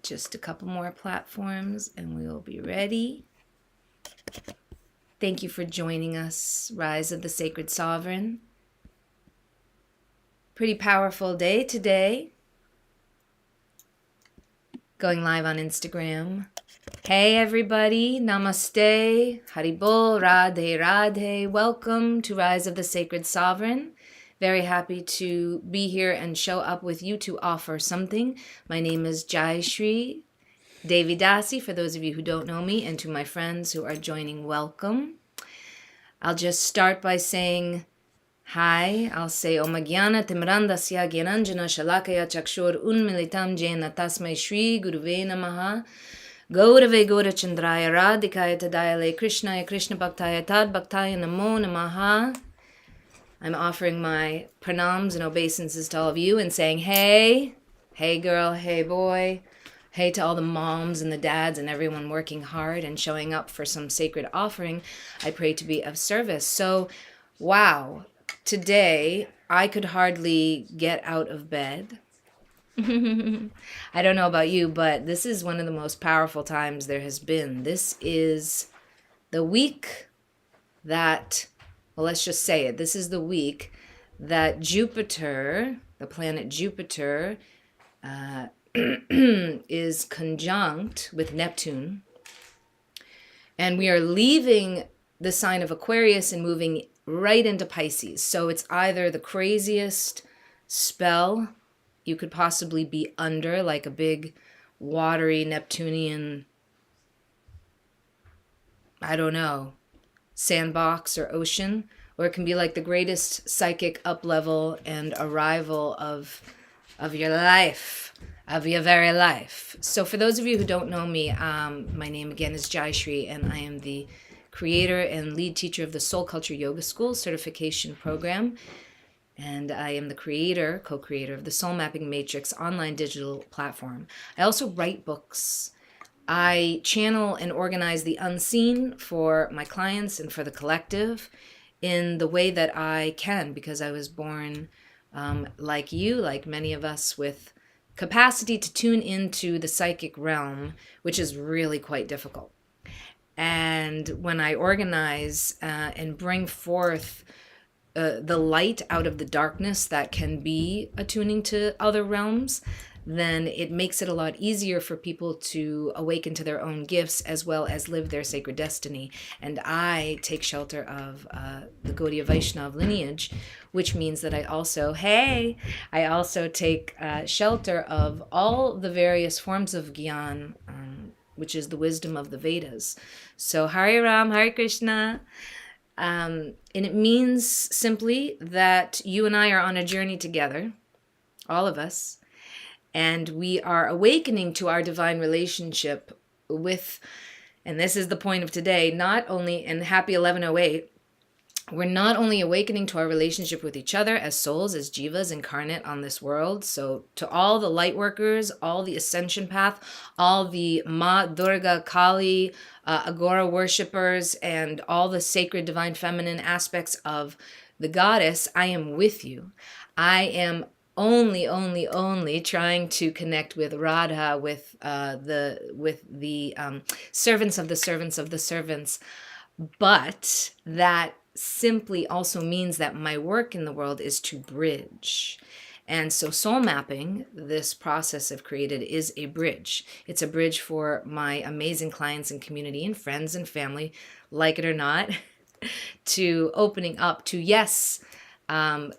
Just a couple more platforms and we will be ready. Thank you for joining us, Rise of the Sacred Sovereign. Pretty powerful day today. Going live on Instagram. Hey everybody, namaste, haribol, radhe radhe. Welcome to Rise of the Sacred Sovereign. Very happy to be here and show up with you to offer something. My name is Jai Shri Devidasi, for those of you who don't know me, and to my friends who are joining, welcome. I'll just start by saying hi. I'll say Om Gyana Timrandasya Gyananjana Shalakaya Chakshur Unmilitam Jena Tasmai Shri Guruve Namaha Gaurave Gaurachandraya Radhikaya Tadayale Krishnaya Krishna Bhaktaya Tad Bhaktaya Namo Namaha. I'm offering my pranams and obeisances to all of you and saying, hey girl, hey boy, hey to all the moms and the dads and everyone working hard and showing up for some sacred offering. I pray to be of service. So, wow, today I could hardly get out of bed. I don't know about you, but this is one of the most powerful times there has been. This is the week that... Well, let's just say it. This is the week that Jupiter, the planet Jupiter, is conjunct with Neptune. And we are leaving the sign of Aquarius and moving right into Pisces. So it's either the craziest spell you could possibly be under, like a big watery Neptunian, I don't know, sandbox or ocean, or it can be like the greatest psychic up level and arrival of your life, of your very life. So for those of you who don't know me, my name again is Jai Shri, and I am the creator and lead teacher of the Soul Culture Yoga School certification program. And I am the creator, co-creator of the Soul Mapping Matrix online digital platform. I also write books. I channel and organize the unseen for my clients and for the collective in the way that I can, because I was born like you, like many of us, with capacity to tune into the psychic realm, which is really quite difficult. And when I organize and bring forth the light out of the darkness that can be attuning to other realms, then it makes it a lot easier for people to awaken to their own gifts as well as live their sacred destiny. And I take shelter of the Gaudiya Vaishnav lineage, which means that I also take shelter of all the various forms of Gyan, which is the wisdom of the Vedas. So Hare Ram, Hare Krishna. And it means simply that you and I are on a journey together, all of us, and we are awakening to our divine relationship with, and this is the point of today, not only in Happy 1108, we're not only awakening to our relationship with each other as souls, as jivas incarnate on this world. So to all the light workers, all the ascension path, all the Ma, Durga, Kali, Agora worshippers, and all the sacred divine feminine aspects of the goddess, I am with you. I am only trying to connect with Radha, with the servants of the servants of the servants. But that simply also means that my work in the world is to bridge. And so soul mapping, this process I've created, is a bridge. It's a bridge for my amazing clients and community and friends and family, like it or not, to opening up to, yes,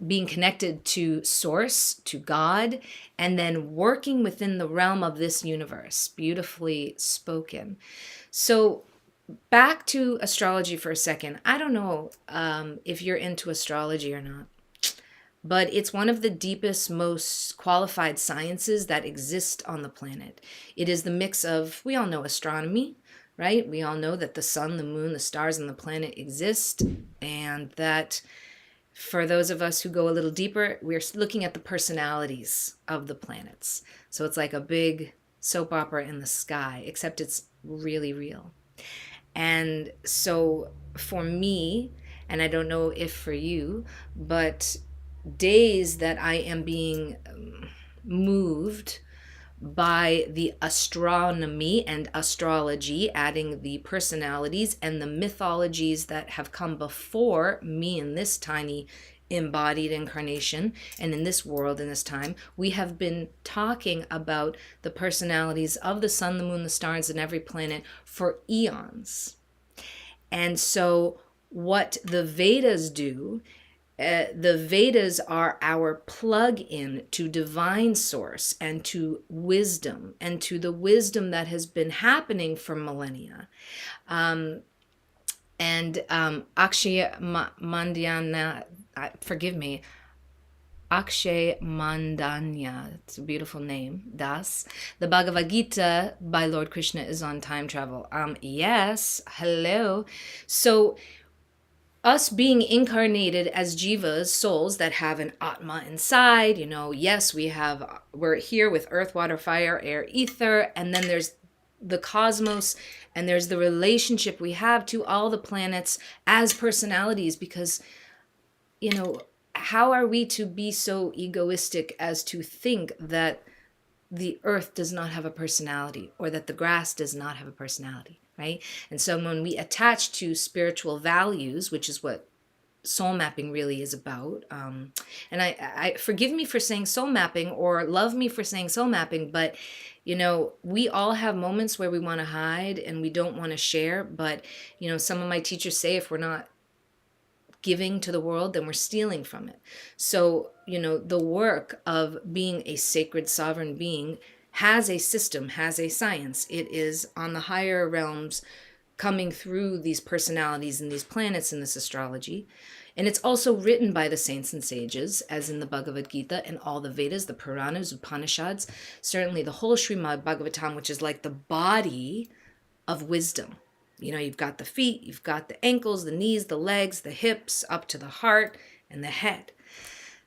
being connected to source, to God, and then working within the realm of this universe. Beautifully spoken. So back to astrology for a second. I don't know if you're into astrology or not, but it's one of the deepest, most qualified sciences that exist on the planet. It is the mix of, we all know astronomy, right? We all know that the sun, the moon, the stars, and the planet exist, and that for those of us who go a little deeper, we're looking at the personalities of the planets. So it's like a big soap opera in the sky, except it's really real. And so for me, and I don't know if for you, but days that I am being moved by the astronomy and astrology, adding the personalities and the mythologies that have come before me in this tiny embodied incarnation and in this world in this time. We have been talking about the personalities of the sun, the moon, the stars, and every planet for eons. And so what the Vedas do, the Vedas are our plug-in to divine source and to wisdom and to the wisdom that has been happening for millennia. Akshay Mandana, forgive me, Akshay Mandanya, it's a beautiful name, Das. The Bhagavad Gita by Lord Krishna is on time travel. Yes, hello. So us being incarnated as jivas, souls that have an atma inside, yes, we're here with earth, water, fire, air, ether, and then there's the cosmos, and there's the relationship we have to all the planets as personalities, because, how are we to be so egoistic as to think that the earth does not have a personality or that the grass does not have a personality, right? And so when we attach to spiritual values, which is what soul mapping really is about, and I forgive me for saying soul mapping or love me for saying soul mapping, but we all have moments where we want to hide and we don't want to share, but some of my teachers say if we're not giving to the world, then we're stealing from it. So, the work of being a sacred sovereign being has a system, has a science. It is on the higher realms coming through these personalities and these planets in this astrology. And it's also written by the saints and sages, as in the Bhagavad Gita and all the Vedas, the Puranas, Upanishads, certainly the whole Srimad Bhagavatam, which is like the body of wisdom. You've got the feet, you've got the ankles, the knees, the legs, the hips, up to the heart and the head.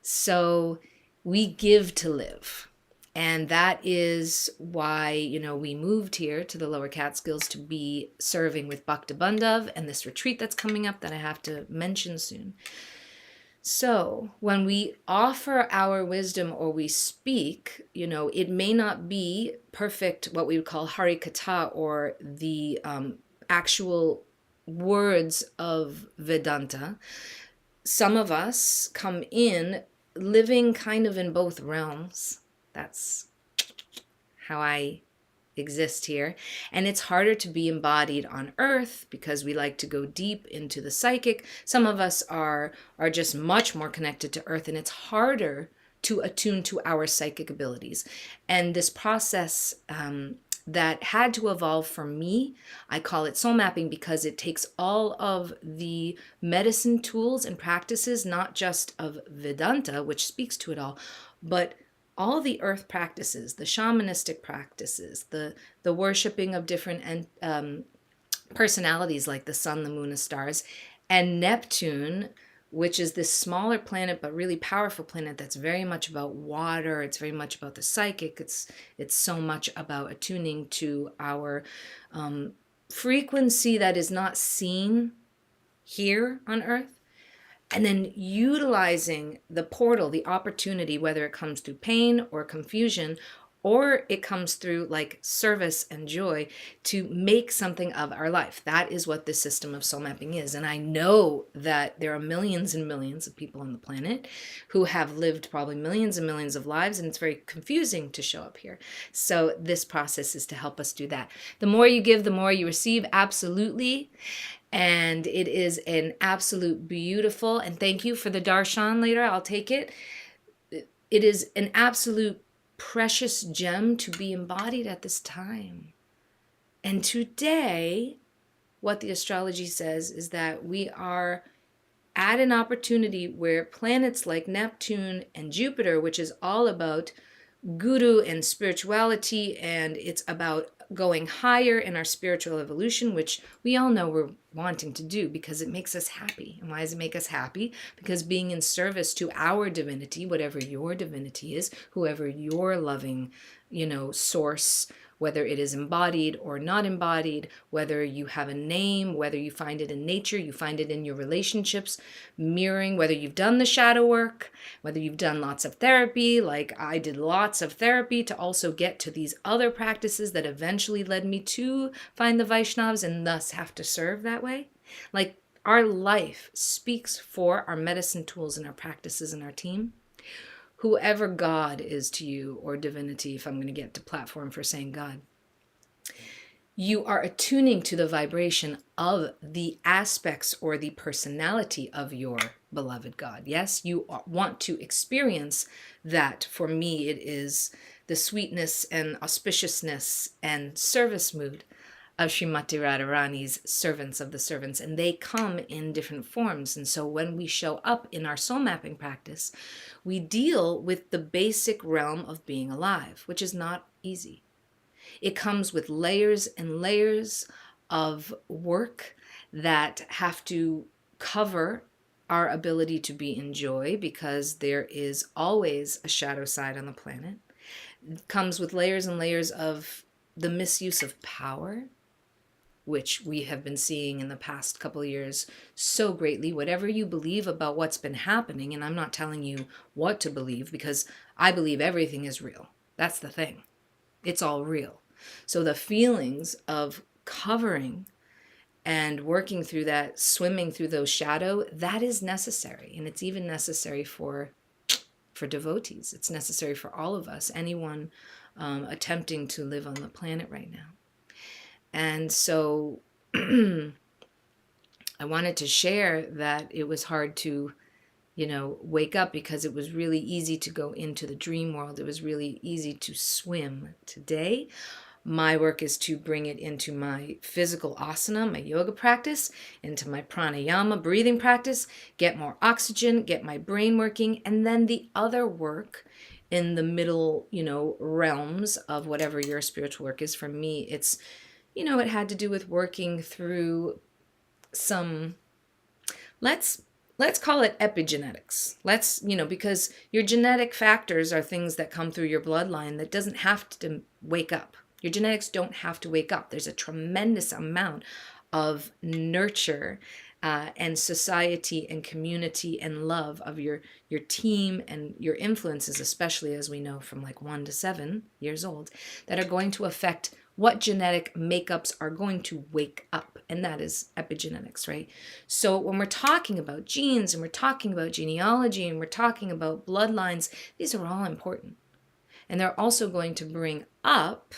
So we give to live. And that is why, we moved here to the Lower Catskills to be serving with Bhakta Bandhav and this retreat that's coming up that I have to mention soon. So when we offer our wisdom or we speak, it may not be perfect, what we would call Harikatha, or the actual words of Vedanta. Some of us come in living kind of in both realms. That's how I exist here. And it's harder to be embodied on earth because we like to go deep into the psychic. Some of us are just much more connected to earth, and it's harder to attune to our psychic abilities. And this process that had to evolve for me, I call it soul mapping, because it takes all of the medicine tools and practices, not just of Vedanta, which speaks to it all, but all the earth practices, the shamanistic practices, the worshiping of different personalities like the sun, the moon, the stars, and Neptune, which is this smaller planet but really powerful planet that's very much about water. It's very much about the psychic. It's so much about attuning to our frequency that is not seen here on earth. And then utilizing the portal, the opportunity, whether it comes through pain or confusion, or it comes through like service and joy, to make something of our life. That is what this system of soul mapping is. And I know that there are millions and millions of people on the planet who have lived probably millions and millions of lives, and it's very confusing to show up here. So this process is to help us do that. The more you give, the more you receive, absolutely. And it is an absolute beautiful, and thank you for the darshan later, I'll take it. It is an absolute precious gem to be embodied at this time. And today, what the astrology says is that we are at an opportunity where planets like Neptune and Jupiter, which is all about guru and spirituality, and it's about going higher in our spiritual evolution, which we all know we're wanting to do because it makes us happy. And why does it make us happy? Because being in service to our divinity, whatever your divinity is, whoever your loving, source, whether it is embodied or not embodied, whether you have a name, whether you find it in nature, you find it in your relationships, mirroring, whether you've done the shadow work, whether you've done lots of therapy, like I did lots of therapy to also get to these other practices that eventually led me to find the Vaishnavas and thus have to serve that way. Like, our life speaks for our medicine tools and our practices and our team. Whoever God is to you, or divinity, if I'm going to get to platform for saying God, you are attuning to the vibration of the aspects or the personality of your beloved God. Yes, you want to experience that. For me, it is the sweetness and auspiciousness and service mood of Srimati Radharani's servants of the servants, and they come in different forms. And so when we show up in our soul mapping practice, we deal with the basic realm of being alive, which is not easy. It comes with layers and layers of work that have to cover our ability to be in joy, because there is always a shadow side on the planet. It comes with layers and layers of the misuse of power, which we have been seeing in the past couple of years so greatly. Whatever you believe about what's been happening, and I'm not telling you what to believe, because I believe everything is real. That's the thing. It's all real. So the feelings of covering and working through that, swimming through those shadow, that is necessary. And it's even necessary for devotees. It's necessary for all of us, anyone attempting to live on the planet right now. And so I wanted to share that it was hard to, wake up, because it was really easy to go into the dream world. It was really easy to swim. Today, my work is to bring it into my physical asana, my yoga practice, into my pranayama, breathing practice, get more oxygen, get my brain working, and then the other work in the middle, realms of whatever your spiritual work is. For me, it's, it had to do with working through some, let's call it epigenetics. Because your genetic factors are things that come through your bloodline that doesn't have to wake up. Your genetics don't have to wake up. There's a tremendous amount of nurture and society and community and love of your team and your influences, especially as we know from like 1 to 7 years old, that are going to affect what genetic makeups are going to wake up. And that is epigenetics, right? So when we're talking about genes and we're talking about genealogy and we're talking about bloodlines, these are all important. And they're also going to bring up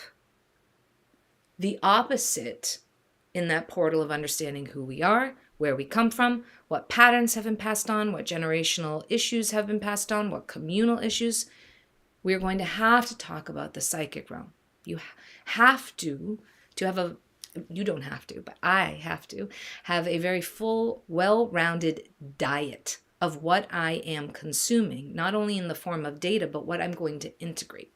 the opposite in that portal of understanding who we are, where we come from, what patterns have been passed on, what generational issues have been passed on, what communal issues. We're going to have to talk about the psychic realm. You have to have you don't have to, but I have to have a very full, well-rounded diet of what I am consuming, not only in the form of data, but what I'm going to integrate.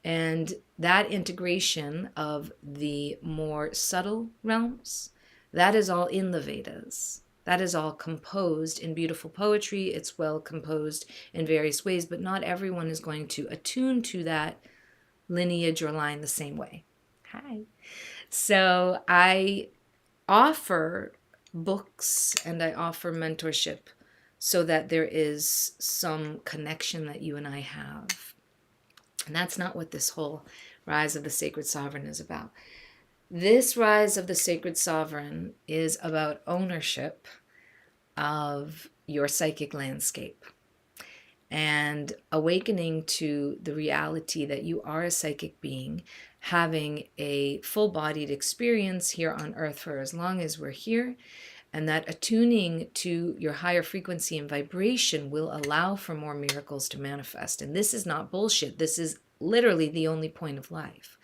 And that integration of the more subtle realms, that is all in the Vedas. That is all composed in beautiful poetry. It's well composed in various ways, but not everyone is going to attune to that lineage or line the same way. Hi. So I offer books and I offer mentorship so that there is some connection that you and I have. And that's not what this whole Rise of the Sacred Sovereign is about. This Rise of the Sacred Sovereign is about ownership of your psychic landscape and awakening to the reality that you are a psychic being, having a full-bodied experience here on Earth for as long as we're here, and that attuning to your higher frequency and vibration will allow for more miracles to manifest. And this is not bullshit. This is literally the only point of life.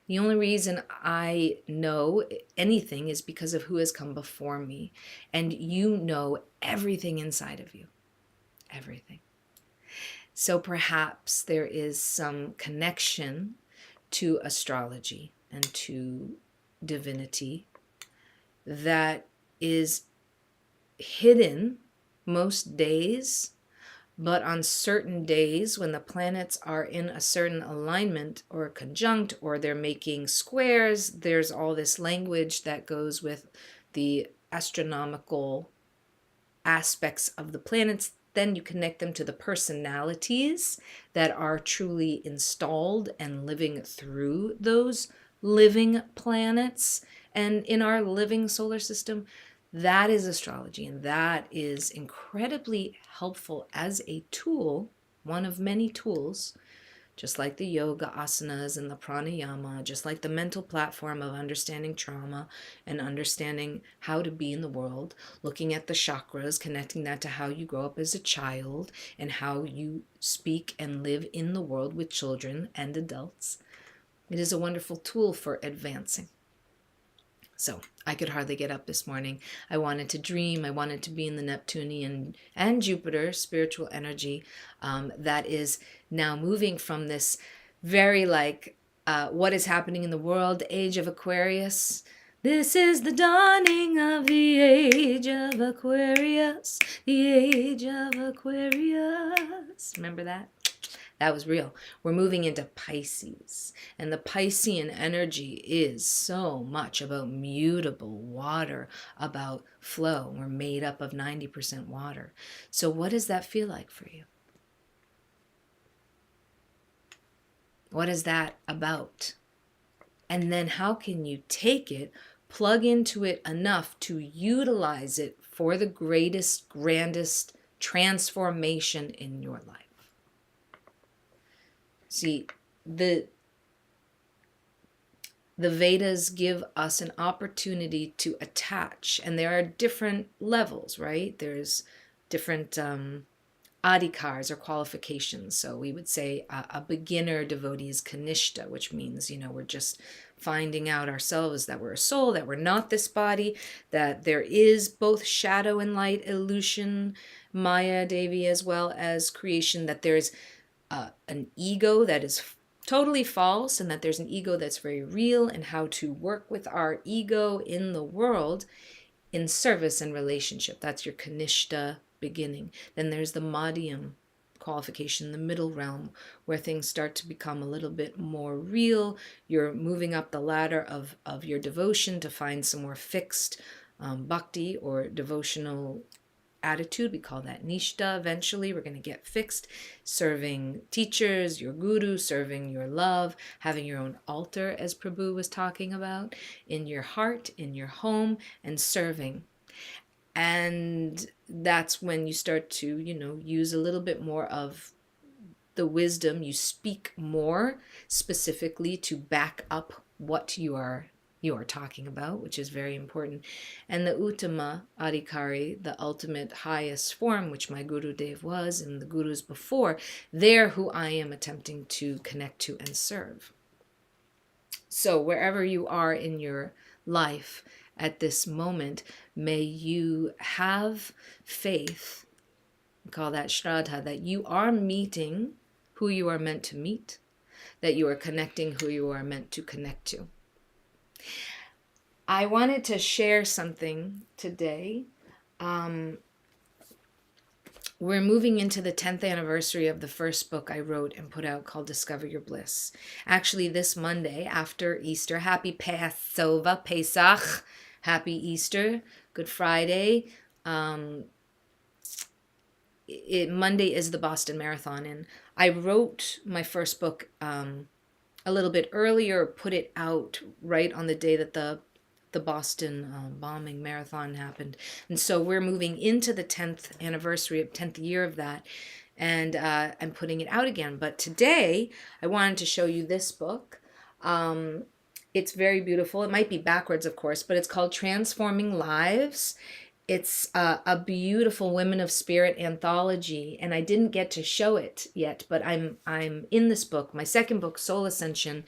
The only reason I know anything is because of who has come before me. And you know everything inside of you. Everything. So perhaps there is some connection to astrology and to divinity that is hidden most days But on certain days when the planets are in a certain alignment or conjunct, or they're making squares, there's all this language that goes with the astronomical aspects of the planets. Then you connect them to the personalities that are truly installed and living through those living planets and in our living solar system. That is astrology, and that is incredibly helpful as a tool, one of many tools, just like the yoga asanas and the pranayama, just like the mental platform of understanding trauma and understanding how to be in the world, looking at the chakras, connecting that to how you grow up as a child and how you speak and live in the world with children and adults. It is a wonderful tool for advancing. So I could hardly get up this morning. I wanted to dream. I wanted to be in the Neptunian and Jupiter spiritual energy that is now moving from this very what is happening in the world, age of Aquarius. This is the dawning of the age of Aquarius, the age of Aquarius. Remember that? That was real. We're moving into Pisces, and the Piscean energy is so much about mutable water, about flow. We're made up of 90% water. So what does that feel like for you? What is that about? And then how can you take it, plug into it enough to utilize it for the greatest, grandest transformation in your life? See, the Vedas give us an opportunity to attach, and there are different levels, right? There's different adhikars or qualifications. So we would say a beginner devotee is kanishta, which means, we're just finding out ourselves that we're a soul, that we're not this body, that there is both shadow and light, illusion, Maya, Devi, as well as creation, that there's an ego that is totally false and that there's an ego that's very real, and how to work with our ego in the world in service and relationship. That's your Kanishta beginning. Then there's the Madhyam qualification, the middle realm, where things start to become a little bit more real. You're moving up the ladder of your devotion to find some more fixed bhakti or devotional attitude. We call that nishta. Eventually we're going to get fixed, serving teachers, your guru, serving your love, having your own altar, as Prabhu was talking about, in your heart, in your home, and serving. And that's when you start to, use a little bit more of the wisdom. You speak more specifically to back up what you are talking about, which is very important. And the Uttama Adhikari, the ultimate highest form, which my Guru Dev was and the gurus before, they're who I am attempting to connect to and serve. So wherever you are in your life at this moment, may you have faith, we call that Shraddha, that you are meeting who you are meant to meet, that you are connecting who you are meant to connect to. I wanted to share something today. We're moving into the 10th anniversary of the first book I wrote and put out called Discover Your Bliss. Actually, this Monday after Easter, happy Passover, Pesach, happy Easter, Good Friday. Monday is the Boston Marathon, and I wrote my first book a little bit earlier, put it out right on the day that the Boston bombing marathon happened. And so we're moving into the 10th anniversary, 10th year of that, and I'm putting it out again. But today I wanted to show you this book. It's very beautiful. It might be backwards, of course, but it's called Transforming Lives. It's a beautiful Women of Spirit Anthology, and I didn't get to show it yet, but I'm in this book. My second book, Soul Ascension,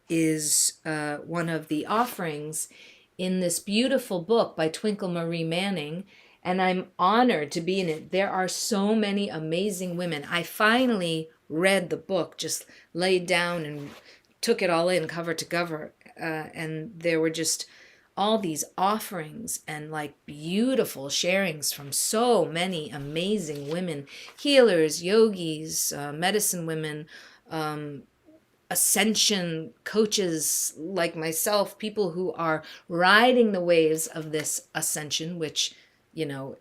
is one of the offerings in this beautiful book by Twinkle Marie Manning, and I'm honored to be in it. There are so many amazing women. I finally read the book, just laid down and took it all in cover to cover, and there were just all these offerings and like beautiful sharings from so many amazing women, healers, yogis, medicine women, ascension coaches like myself, people who are riding the waves of this ascension, which, you know,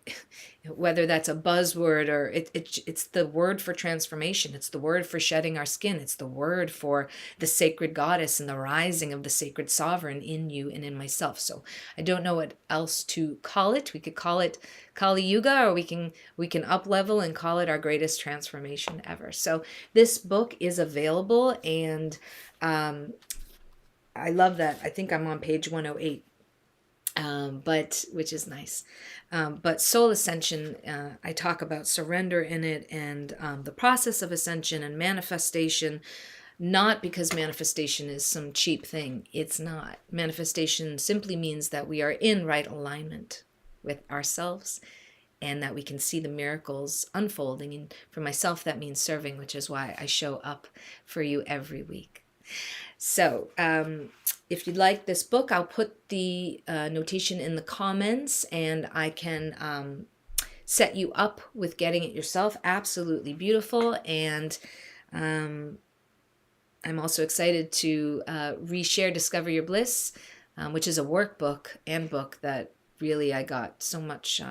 whether that's a buzzword or it's the word for transformation. It's the word for shedding our skin. It's the word for the sacred goddess and the rising of the sacred sovereign in you and in myself. So I don't know what else to call it. We could call it Kali Yuga, or we can up level and call it our greatest transformation ever. So this book is available, and I love that. I think I'm on page 108. But which is nice. But Soul Ascension, I talk about surrender in it, and the process of ascension and manifestation, not because manifestation is some cheap thing. It's not. Manifestation simply means that we are in right alignment with ourselves, and that we can see the miracles unfolding. And for myself, that means serving, which is why I show up for you every week. So if you'd like this book, I'll put the notation in the comments, and I can set you up with getting it yourself. Absolutely beautiful. And I'm also excited to reshare Discover Your Bliss, which is a workbook and book that really I got so much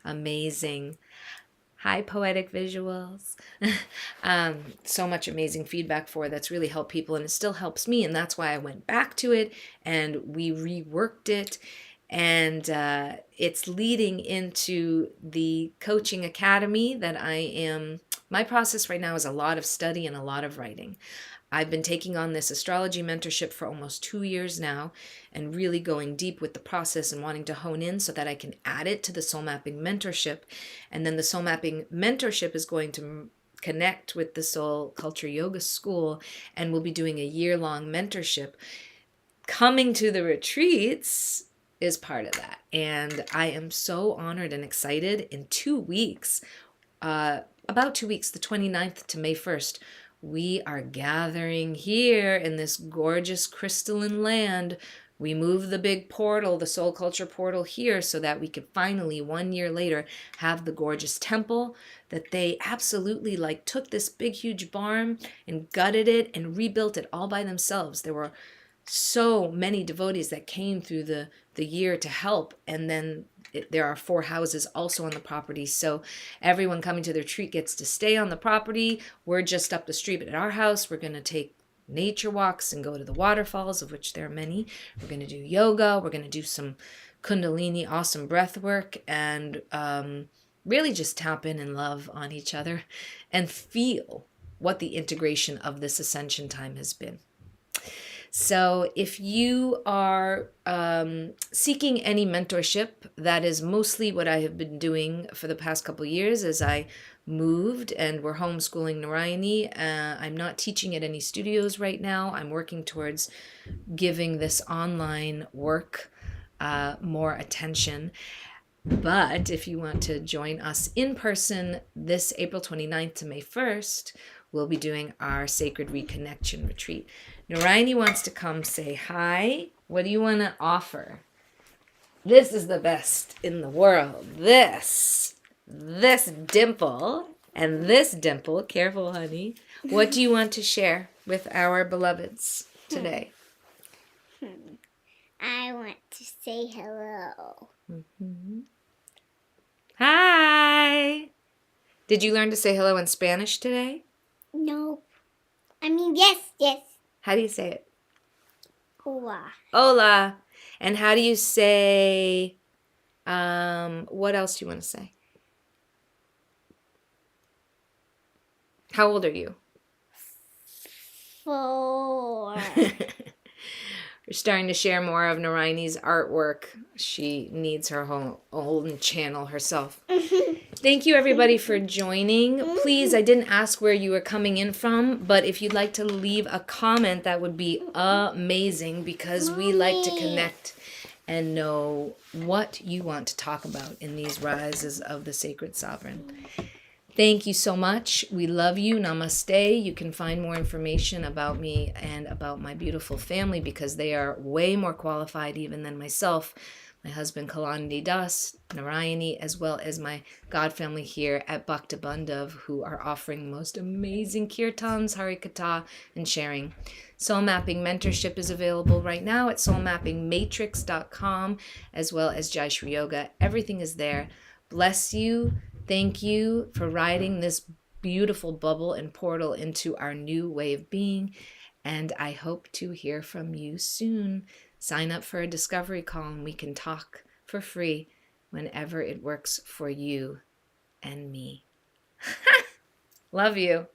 amazing high poetic visuals, so much amazing feedback for that's really helped people, and it still helps me, and that's why I went back to it and we reworked it, and it's leading into the coaching academy that my process right now is a lot of study and a lot of writing. I've been taking on this astrology mentorship for almost 2 years now, and really going deep with the process and wanting to hone in so that I can add it to the soul mapping mentorship. And then the soul mapping mentorship is going to connect with the Soul Culture Yoga School, and we'll be doing a year-long mentorship. Coming to the retreats is part of that. And I am so honored and excited. In 2 weeks, about 2 weeks, the 29th to May 1st, we are gathering here in this gorgeous crystalline land. We moved the big portal, the soul culture portal, here so that we could finally, 1 year later, have the gorgeous temple that they absolutely took this big, huge barn and gutted it and rebuilt it all by themselves. There were so many devotees that came through the year to help, and then there are 4 houses also on the property, so everyone coming to the retreat gets to stay on the property. We're just up the street at our house. We're going to take nature walks and go to the waterfalls, of which there are many. We're going to do yoga. We're going to do some kundalini, awesome breath work, and really just tap in and love on each other and feel what the integration of this ascension time has been. So if you are seeking any mentorship, that is mostly what I have been doing for the past couple of years as I moved and we're homeschooling Narayani. I'm not teaching at any studios right now. I'm working towards giving this online work more attention. But if you want to join us in person this April 29th to May 1st, we'll be doing our Sacred Reconnection Retreat. Narayani wants to come say hi. What do you want to offer? This is the best in the world. This dimple and this dimple. Careful, honey. What do you want to share with our beloveds today? I want to say hello. Mm-hmm. Hi. Did you learn to say hello in Spanish today? No. I mean, yes. How do you say it? Hola. Hola. And how do you say, what else do you want to say? How old are you? 4. We're starting to share more of Narayani's artwork. She needs her whole own channel herself. Thank you, everybody, for joining. Please, I didn't ask where you were coming in from, but if you'd like to leave a comment, that would be amazing, because we like to connect and know what you want to talk about in these rises of the Sacred Sovereign. Thank you so much. We love you. Namaste. You can find more information about me and about my beautiful family because they are way more qualified even than myself. My husband Kalanidhi Das, Narayani, as well as my god family here at Bhakta Bandhav, who are offering the most amazing kirtans, harikatha, and sharing. Soul Mapping Mentorship is available right now at soulmappingmatrix.com, as well as Jai Shri Yoga. Everything is there. Bless you. Thank you for riding this beautiful bubble and portal into our new way of being. And I hope to hear from you soon. Sign up for a discovery call and we can talk for free whenever it works for you and me. Love you.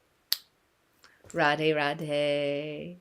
Radhe Radhe.